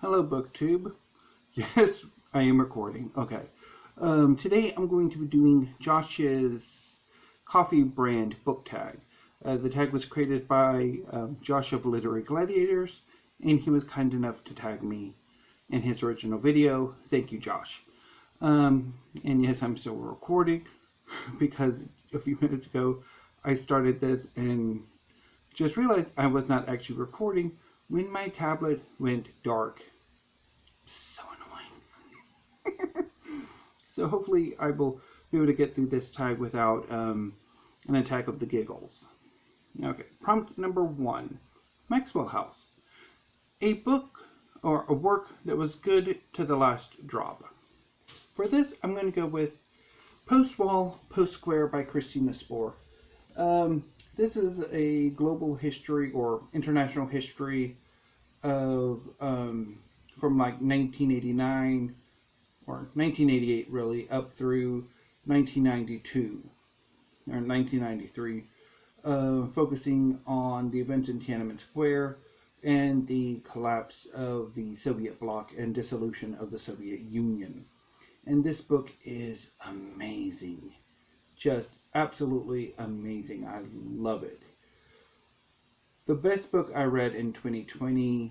Hello, BookTube. Yes, I am recording. Okay. Today I'm going to be doing Josh's coffee brand book tag. The tag was created by Josh of Literary Gladiators, and he was kind enough to tag me in his original video. Thank you, Josh. And yes, I'm still recording because a few minutes ago I started this and just realized I was not actually recording when my tablet went dark. So annoying. So hopefully I will be able to get through this tag without an attack of the giggles. Okay, prompt number 1. Maxwell House. A book or a work that was good to the last drop. For this, I'm going to go with Post Wall, Post Square by Christina Spohr. This is a global history or international history of from like 1989 or 1988 really up through 1992 or 1993, focusing on the events in Tiananmen Square and the collapse of the Soviet bloc and dissolution of the Soviet Union. And this book is amazing. Just absolutely amazing. I love it. The best book I read in 2020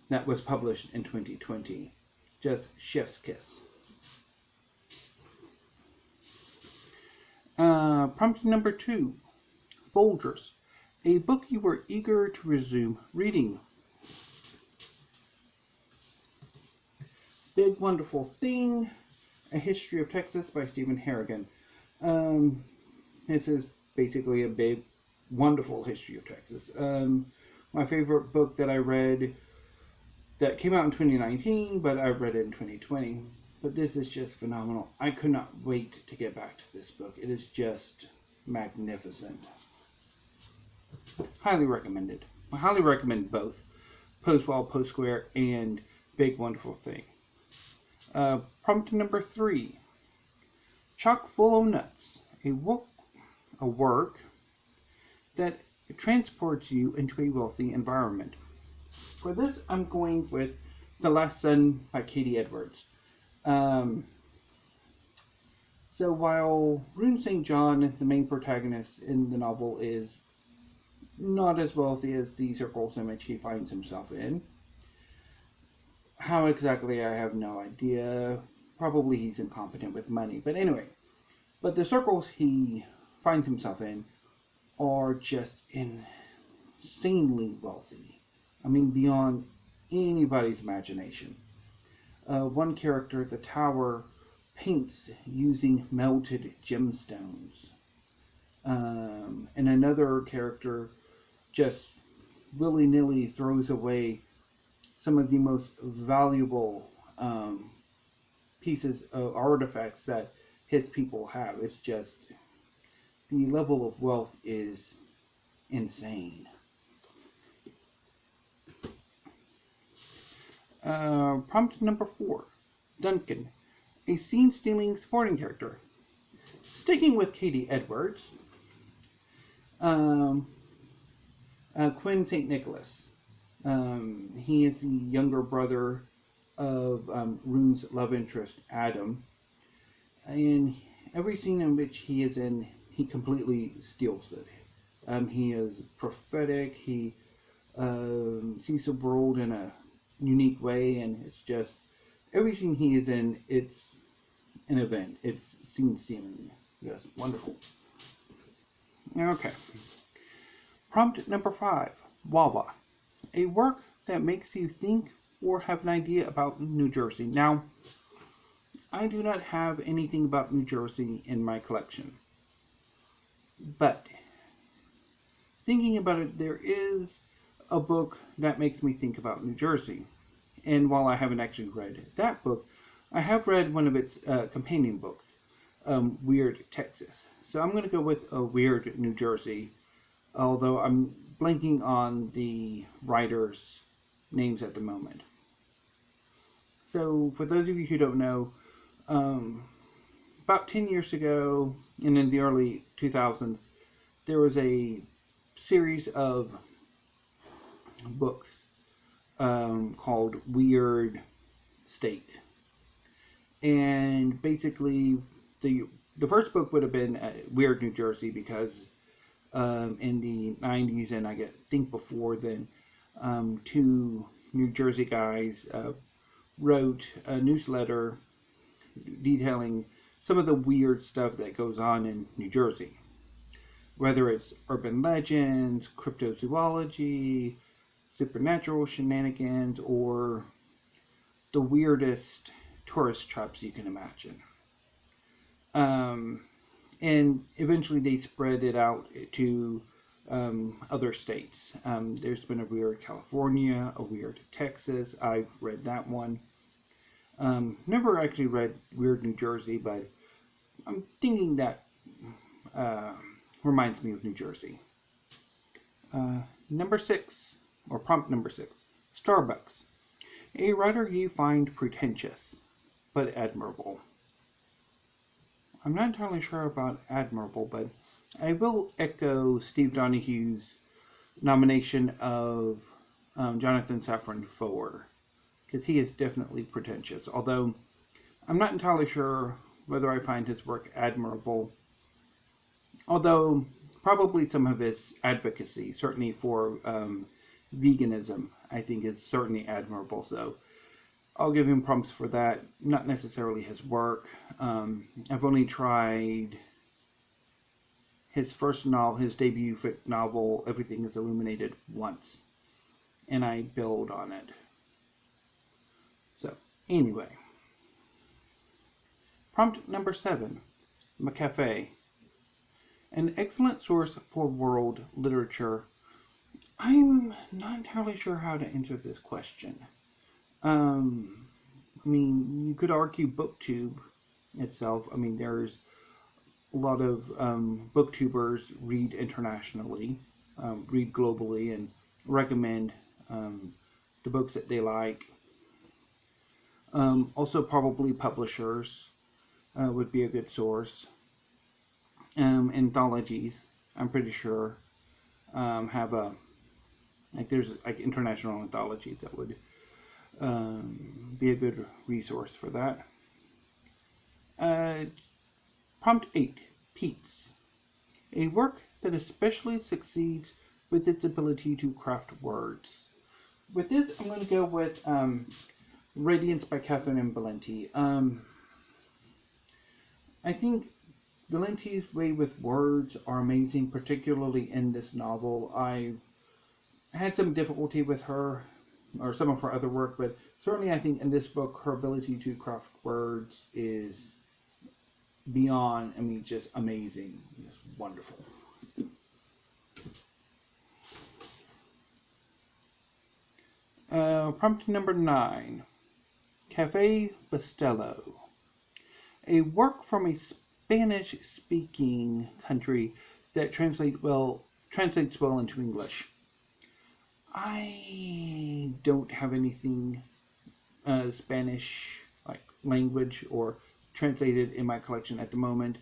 that was published in 2020. Just chef's kiss. Prompt number 2. Folgers. A book you were eager to resume reading. Big Wonderful Thing. A History of Texas by Stephen Harrigan. This is basically a big, wonderful history of Texas. My favorite book that I read that came out in 2019, but I read it in 2020. But this is just phenomenal. I could not wait to get back to this book. It is just magnificent. Highly recommended. I highly recommend both Post Wall, Post Square, and Big Wonderful Thing. Prompt number 3. Chock Full O'Nuts A. A work that transports you into a wealthy environment. For this, I'm going with The Last Son by Katie Edwards. So while Rune St. John, the main protagonist in the novel, is not as wealthy as the circles in which he finds himself in, how exactly, I have no idea. Probably he's incompetent with money. But anyway, but the circles he finds himself in are just insanely wealthy. I mean, beyond anybody's imagination. One character, the Tower, paints using melted gemstones. And another character just willy-nilly throws away some of the most valuable pieces of artifacts that his people have. It's just, the level of wealth is insane. Prompt number 4. Dunkin, a scene-stealing supporting character. Sticking with Katie Edwards, Quinn St. Nicholas. He is the younger brother of Rune's love interest, Adam. And every scene in which he is in, he completely steals it. He is prophetic. He sees the world in a unique way, and it's just, every scene he is in, it's an event. It's scene stealing. Yes, wonderful. Okay. Prompt number 5. Wawa. A work that makes you think or have an idea about New Jersey. Now, I do not have anything about New Jersey in my collection. But, thinking about it, there is a book that makes me think about New Jersey. And while I haven't actually read that book, I have read one of its companion books, Weird Texas. So I'm going to go with Weird New Jersey, although I'm blanking on the writers' names at the moment. So for those of you who don't know, about 10 years ago, and in the early 2000s, there was a series of books called Weird State. And basically, the first book would have been Weird New Jersey, because in the 90s, and I think before then, two New Jersey guys wrote a newsletter detailing some of the weird stuff that goes on in New Jersey. Whether it's urban legends, cryptozoology, supernatural shenanigans, or the weirdest tourist traps you can imagine. And eventually they spread it out to other states. There's been a weird California, a weird Texas. I've read that one. Never actually read Weird New Jersey, but I'm thinking that reminds me of New Jersey. Number 6, or prompt number 6, Starbucks. A writer you find pretentious, but admirable. I'm not entirely sure about admirable, but I will echo Steve Donohue's nomination of Jonathan Safran Foer, because he is definitely pretentious, although I'm not entirely sure whether I find his work admirable, although probably some of his advocacy, certainly for veganism, I think is certainly admirable, so I'll give him prompts for that, not necessarily his work. I've only tried his first novel, his debut novel, Everything is Illuminated, once, and I build on it. So, anyway. Prompt number 7, McCafe. An excellent source for world literature. I'm not entirely sure how to answer this question. I mean, you could argue BookTube itself. I mean, there's a lot of booktubers read internationally, read globally, and recommend the books that they like. Also, probably publishers would be a good source. Anthologies, I'm pretty sure, have there's international anthologies that would be a good resource for that. Prompt 8, Peet's. A work that especially succeeds with its ability to craft words. With this, I'm going to go with Radiance by Catherine and Balenti. I think Balenti's way with words are amazing, particularly in this novel. I had some difficulty with her, or some of her other work, but certainly I think in this book, her ability to craft words is beyond, I mean, just amazing. Just wonderful. Prompt number 9, Cafe Bustelo. A work from a Spanish-speaking country that translates well into English. I don't have anything Spanish language or translated in my collection at the moment.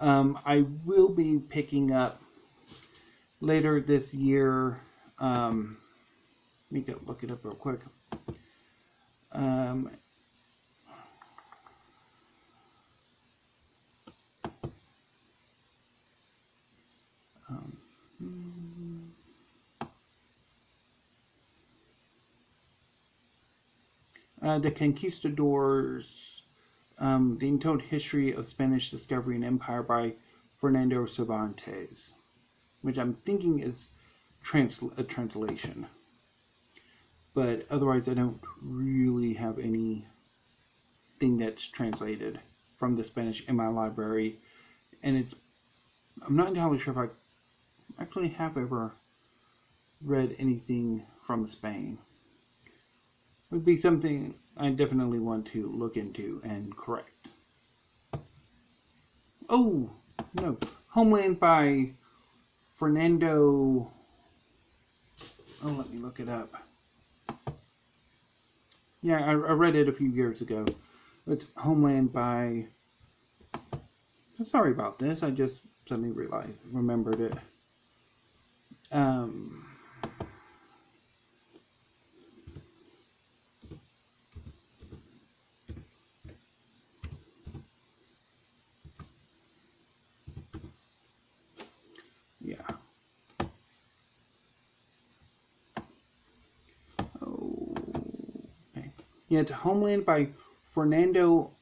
I will be picking up later this year. Let me go look it up real quick. The Conquistadors, The Untold History of Spanish Discovery and Empire by Fernando Cervantes, which I'm thinking is a translation. But otherwise, I don't really have anything that's translated from the Spanish in my library. And I'm not entirely sure if I actually have ever read anything from Spain. It would be something I definitely want to look into and correct. Oh, no. Homeland by Fernando. Oh, let me look it up. Yeah, I read it a few years ago. It's Homeland by... Sorry about this. I just suddenly remembered it. It's Homeland by Fernando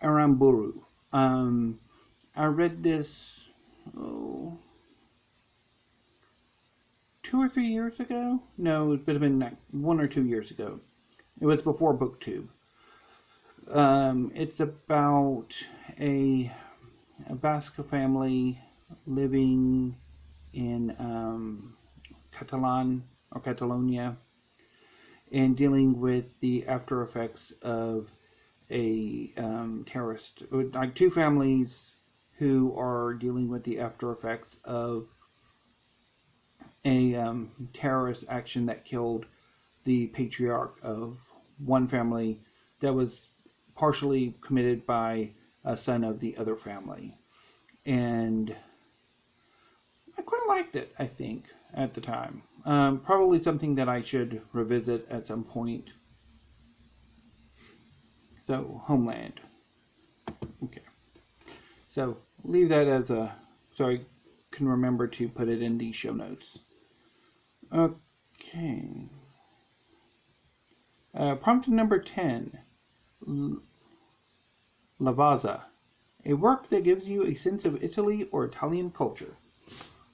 Aramburu. I read this 2 or 3 years ago. No, it would have been like 1 or 2 years ago. It was before BookTube. It's about a Basque family living in Catalonia, and dealing with the after effects of a terrorist, like 2 families who are dealing with the after effects of a terrorist action that killed the patriarch of one family that was partially committed by a son of the other family. And I quite liked it, I think, at the time. Probably something that I should revisit at some point. So, Homeland. Okay. So, leave that as a... so I can remember to put it in the show notes. Okay. Prompt number 10. Lavazza. A work that gives you a sense of Italy or Italian culture.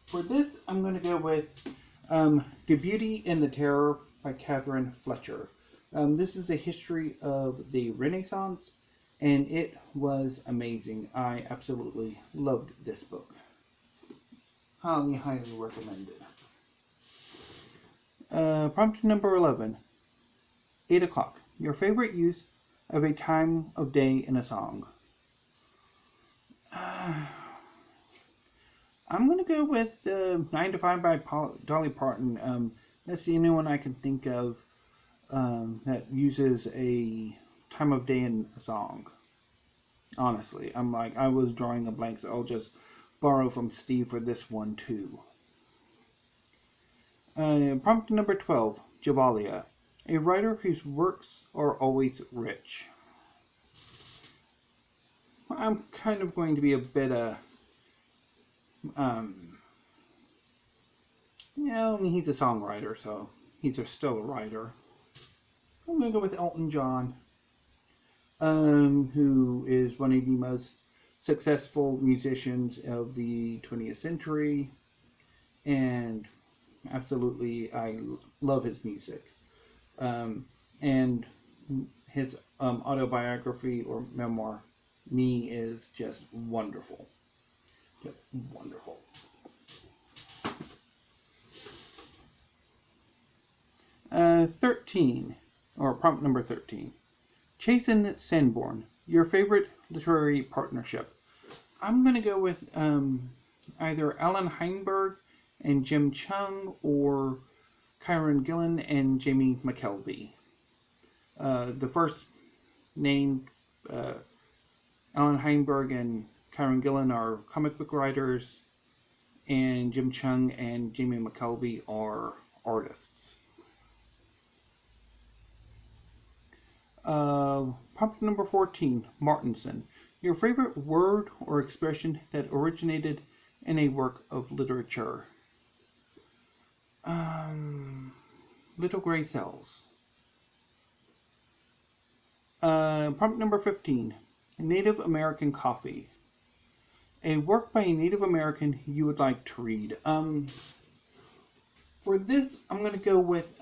For this, I'm going to go with The Beauty and the Terror by Catherine Fletcher. This is a history of the Renaissance, and it was amazing. I absolutely loved this book. Highly, highly recommended. Prompt number 11. 8 o'clock. Your favorite use of a time of day in a song. I'm going to go with 9 to 5 by Dolly Parton. That's the only one I can think of that uses a time of day in a song. Honestly, I was drawing a blank, so I'll just borrow from Steve for this one too. Prompt number 12, Gevalia. A writer whose works are always rich. I'm kind of going to be a bit he's a songwriter, so he's still a writer. I'm going to go with Elton John, who is one of the most successful musicians of the 20th century, and absolutely I love his music. And his autobiography or memoir, Me, is just wonderful. Just wonderful. Prompt number 13. Chase and Sanborn, your favorite literary partnership. I'm going to go with either Alan Heinberg and Jim Chung, or Kieran Gillen and Jamie McKelvey. The first named, Alan Heinberg and Kieran Gillen, are comic book writers, and Jim Chung and Jamie McKelvey are artists. Prompt number 14, Martinson. Your favorite word or expression that originated in a work of literature. Little Gray Cells. Prompt number 15, Native American Coffee. A work by a Native American you would like to read. For this, I'm going to go with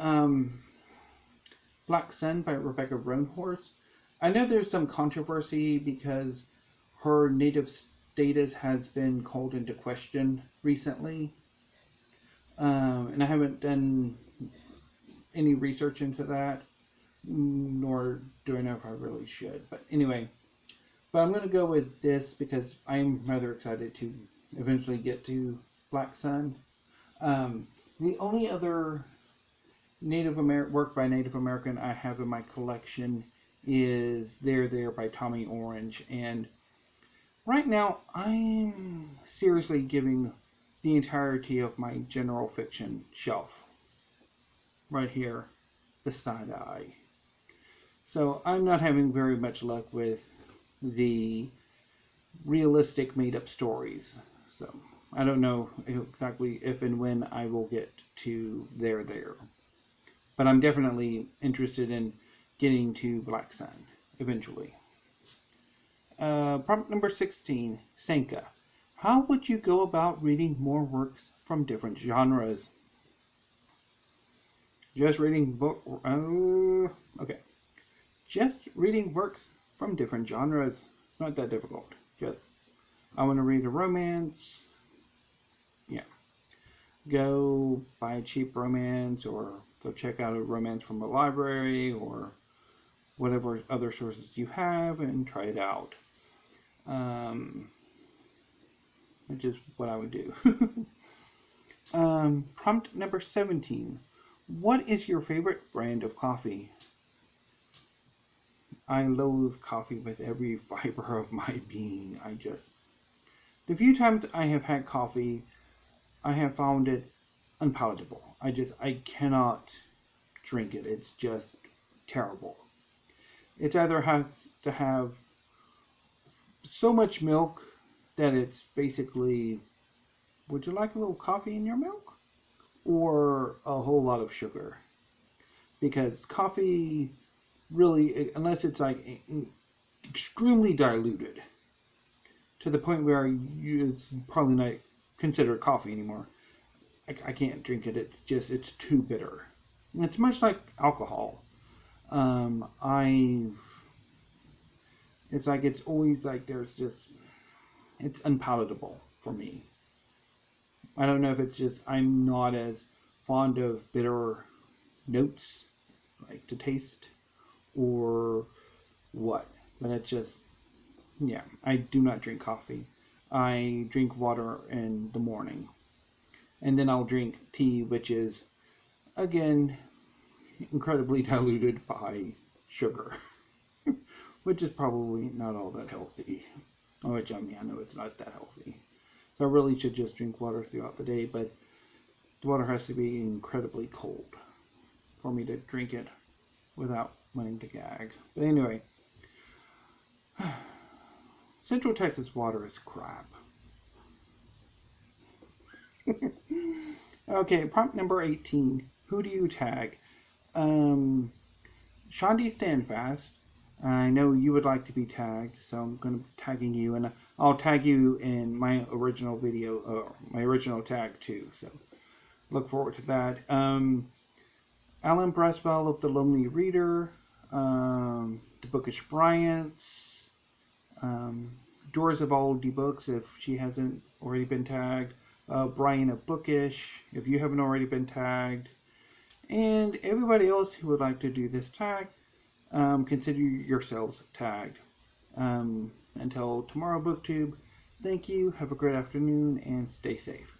Black Sun by Rebecca Roanhorse. I know there's some controversy because her native status has been called into question recently. And I haven't done any research into that, nor do I know if I really should. But anyway, I'm going to go with this because I'm rather excited to eventually get to Black Sun. The only other work by Native American I have in my collection is There by Tommy Orange, and right now I'm seriously giving the entirety of my general fiction shelf right here beside I. So I'm not having very much luck with the realistic made-up stories. So I don't know exactly if and when I will get to there. But I'm definitely interested in getting to Black Sun eventually. Prompt number 16, Senka. How would you go about reading more works from different genres? Just reading book. Okay. Just reading works from different genres. It's not that difficult. Just, I want to read a romance. Yeah. Go buy a cheap romance, or go check out a romance from a library, or whatever other sources you have, and try it out. Which is what I would do. Prompt number 17. What is your favorite brand of coffee? I loathe coffee with every fiber of my being. The few times I have had coffee, I have found it unpalatable. I cannot drink it. It's just terrible. It either has to have so much milk that it's basically, would you like a little coffee in your milk? Or a whole lot of sugar. Because coffee really, unless it's like extremely diluted to the point where it's probably not considered coffee anymore, I can't drink it. It's too bitter. It's much like alcohol. It's always like it's unpalatable for me. I don't know if it's just I'm not as fond of bitter notes like to taste or what, but it's just, yeah, I do not drink coffee. I drink water in the morning, and then I'll drink tea, which is again incredibly diluted by sugar, which is probably not all that healthy. Which I know it's not that healthy. So I really should just drink water throughout the day, but the water has to be incredibly cold for me to drink it without wanting to gag. But anyway, Central Texas water is crap. Okay, prompt number 18. Who do you tag? Shandi Standfast. I know you would like to be tagged, so I'm going to be tagging you, and I'll tag you in my original video, or my original tag too, so look forward to that. Alan Braswell of The Lonely Reader, The Bookish Bryants, Doors of Oldie Books, if she hasn't already been tagged, Brian of Bookish, if you haven't already been tagged, and everybody else who would like to do this tag. Consider yourselves tagged. Until tomorrow, BookTube, thank you, have a great afternoon, and stay safe.